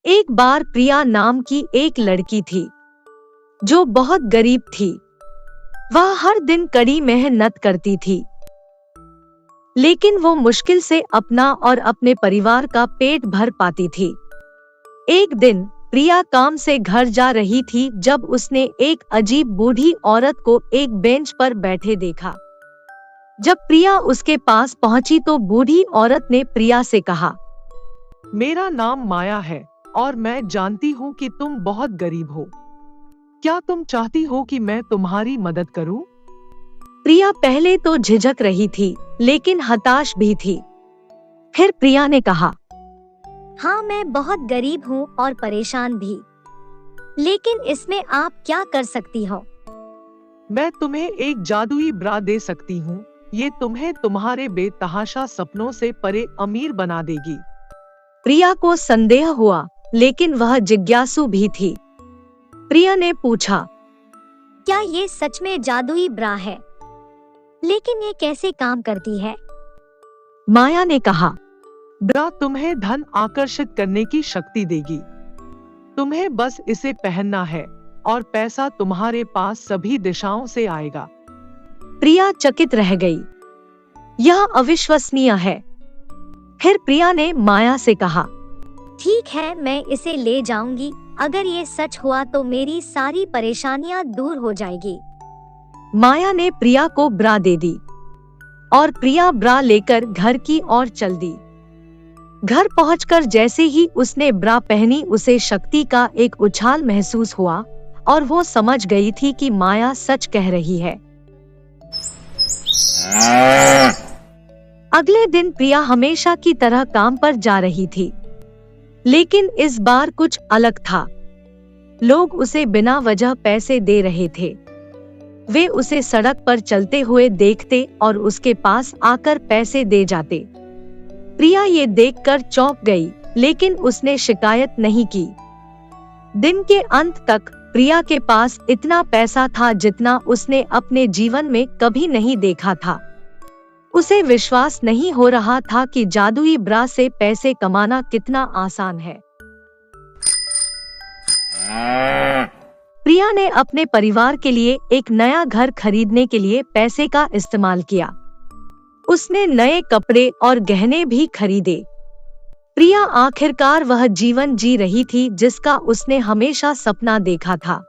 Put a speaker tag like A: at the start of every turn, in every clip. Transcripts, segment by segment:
A: एक बार प्रिया नाम की एक लड़की थी जो बहुत गरीब थी। वह हर दिन कड़ी मेहनत करती थी, लेकिन वो मुश्किल से अपना और अपने परिवार का पेट भर पाती थी। एक दिन प्रिया काम से घर जा रही थी जब उसने एक अजीब बूढ़ी औरत को एक बेंच पर बैठे देखा। जब प्रिया उसके पास पहुंची तो बूढ़ी औरत ने प्रिया से कहा,
B: मेरा नाम माया है और मैं जानती हूँ कि तुम बहुत गरीब हो। क्या तुम चाहती हो कि मैं तुम्हारी मदद करूँ?
A: प्रिया पहले तो झिझक रही थी, लेकिन हताश भी थी। फिर प्रिया ने कहा,
C: हाँ, मैं बहुत गरीब हूँ और परेशान भी, लेकिन इसमें आप क्या कर सकती हो?
B: मैं तुम्हें एक जादुई ब्रा दे सकती हूँ। ये तुम्हें तुम्हारे बेतहाशा सपनों से परे अमीर बना देगी।
A: प्रिया को संदेह हुआ, लेकिन वह जिज्ञासु भी थी। प्रिया ने पूछा,
C: क्या ये सच में जादुई ब्रा है? लेकिन ये कैसे काम करती है?
A: माया ने कहा,
B: ब्रा तुम्हें धन आकर्षित करने की शक्ति देगी। तुम्हें बस इसे पहनना है और पैसा तुम्हारे पास सभी दिशाओं से आएगा।
A: प्रिया चकित रह गई। यह अविश्वसनीय है। फिर प्रिया ने माया से कहा,
C: ठीक है, मैं इसे ले जाऊंगी। अगर ये सच हुआ तो मेरी सारी परेशानियां दूर हो जाएगी।
A: माया ने प्रिया को ब्रा दे दी और प्रिया ब्रा लेकर घर की ओर चल दी। घर पहुंचकर जैसे ही उसने ब्रा पहनी, उसे शक्ति का एक उछाल महसूस हुआ और वो समझ गई थी कि माया सच कह रही है। अगले दिन प्रिया हमेशा की तरह काम पर जा रही थी, लेकिन इस बार कुछ अलग था। लोग उसे बिना वजह पैसे दे रहे थे। वे उसे सड़क पर चलते हुए देखते और उसके पास आकर पैसे दे जाते। प्रिया ये देखकर चौंक गई, लेकिन उसने शिकायत नहीं की। दिन के अंत तक प्रिया के पास इतना पैसा था जितना उसने अपने जीवन में कभी नहीं देखा था। उसे विश्वास नहीं हो रहा था कि जादुई ब्रा से पैसे कमाना कितना आसान है। प्रिया ने अपने परिवार के लिए एक नया घर खरीदने के लिए पैसे का इस्तेमाल किया। उसने नए कपड़े और गहने भी खरीदे। प्रिया आखिरकार वह जीवन जी रही थी जिसका उसने हमेशा सपना देखा था।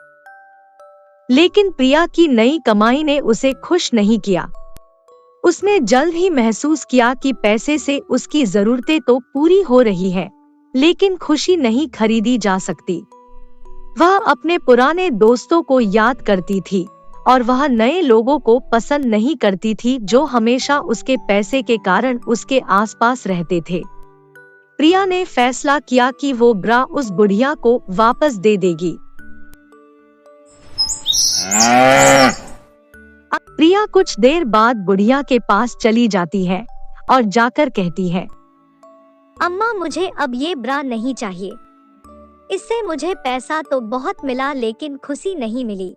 A: लेकिन प्रिया की नई कमाई ने उसे खुश नहीं किया। उसने जल्द ही महसूस किया कि पैसे से उसकी जरूरतें तो पूरी हो रही है, लेकिन खुशी नहीं खरीदी जा सकती। वह अपने पुराने दोस्तों को याद करती थी और वह नए लोगों को पसंद नहीं करती थी जो हमेशा उसके पैसे के कारण उसके आसपास रहते थे। प्रिया ने फैसला किया कि वो ब्रा उस बुढ़िया को वापस दे देगी। प्रिया कुछ देर बाद बुढ़िया के पास चली जाती है और जाकर कहती है,
C: अम्मा, मुझे अब ये ब्रा नहीं चाहिए। इससे मुझे पैसा तो बहुत मिला, लेकिन खुशी नहीं मिली।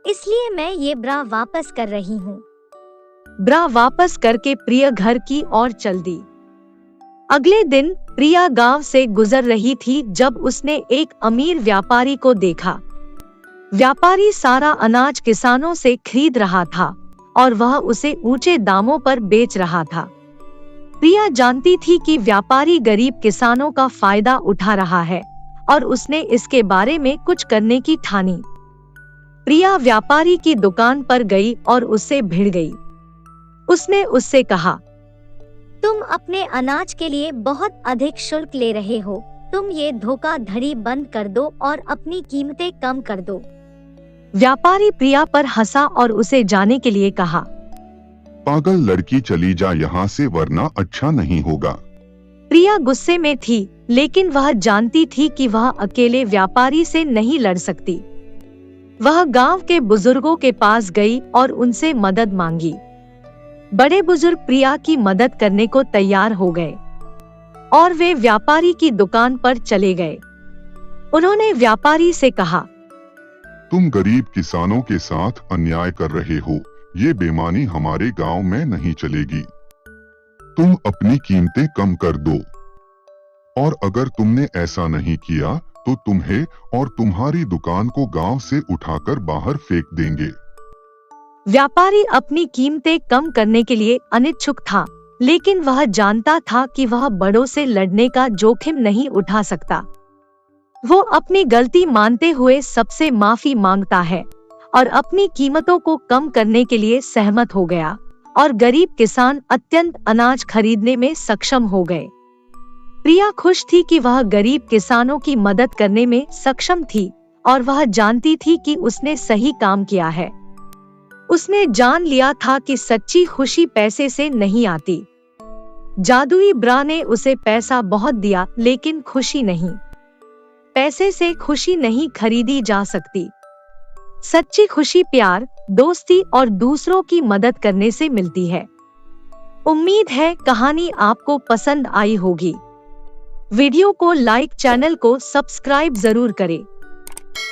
C: इसलिए मैं ये ब्रा वापस कर रही हूँ।
A: ब्रा वापस करके प्रिया घर की ओर चल दी। अगले दिन प्रिया गांव से गुजर रही थी जब उसने एक अमीर व्यापारी को देखा। व्यापारी सारा अनाज किसानों से खरीद रहा था और वह उसे ऊंचे दामों पर बेच रहा था। प्रिया जानती थी कि व्यापारी गरीब किसानों का फायदा उठा रहा है और उसने इसके बारे में कुछ करने की ठानी। प्रिया व्यापारी की दुकान पर गई और उससे भिड़ गई। उसने उससे कहा,
C: तुम अपने अनाज के लिए बहुत अधिक शुल्क ले रहे हो। तुम ये धोखाधड़ी बंद कर दो और अपनी कीमतें कम कर दो।
A: व्यापारी प्रिया पर हंसा और उसे जाने के लिए कहा,
D: पागल लड़की, चली जा यहाँ से, वरना अच्छा नहीं होगा।
A: प्रिया गुस्से में थी, लेकिन वह जानती थी कि वह अकेले व्यापारी से नहीं लड़ सकती। वह गांव के बुजुर्गों के पास गई और उनसे मदद मांगी। बड़े बुजुर्ग प्रिया की मदद करने को तैयार हो गए और वे व्यापारी की दुकान पर चले गए। उन्होंने व्यापारी से कहा,
D: तुम गरीब किसानों के साथ अन्याय कर रहे हो। ये बेईमानी हमारे गांव में नहीं चलेगी। तुम अपनी कीमतें कम कर दो और अगर तुमने ऐसा नहीं किया तो तुम्हें और तुम्हारी दुकान को गांव से उठाकर बाहर फेंक देंगे।
A: व्यापारी अपनी कीमतें कम करने के लिए अनिच्छुक था, लेकिन वह जानता था कि वह बड़ों से लड़ने का जोखिम नहीं उठा सकता। वो अपनी गलती मानते हुए सबसे माफी मांगता है और अपनी कीमतों को कम करने के लिए सहमत हो गया, और गरीब किसान अत्यंत अनाज खरीदने में सक्षम हो गए। प्रिया खुश थी कि वह गरीब किसानों की मदद करने में सक्षम थी और वह जानती थी कि उसने सही काम किया है। उसने जान लिया था कि सच्ची खुशी पैसे से नहीं आती। जादुई ब्रा ने उसे पैसा बहुत दिया, लेकिन खुशी नहीं। पैसे से खुशी नहीं खरीदी जा सकती। सच्ची खुशी प्यार, दोस्ती और दूसरों की मदद करने से मिलती है। उम्मीद है कहानी आपको पसंद आई होगी। वीडियो को लाइक, चैनल को सब्सक्राइब जरूर करें।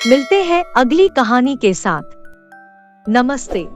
A: मिलते हैं अगली कहानी के साथ। नमस्ते।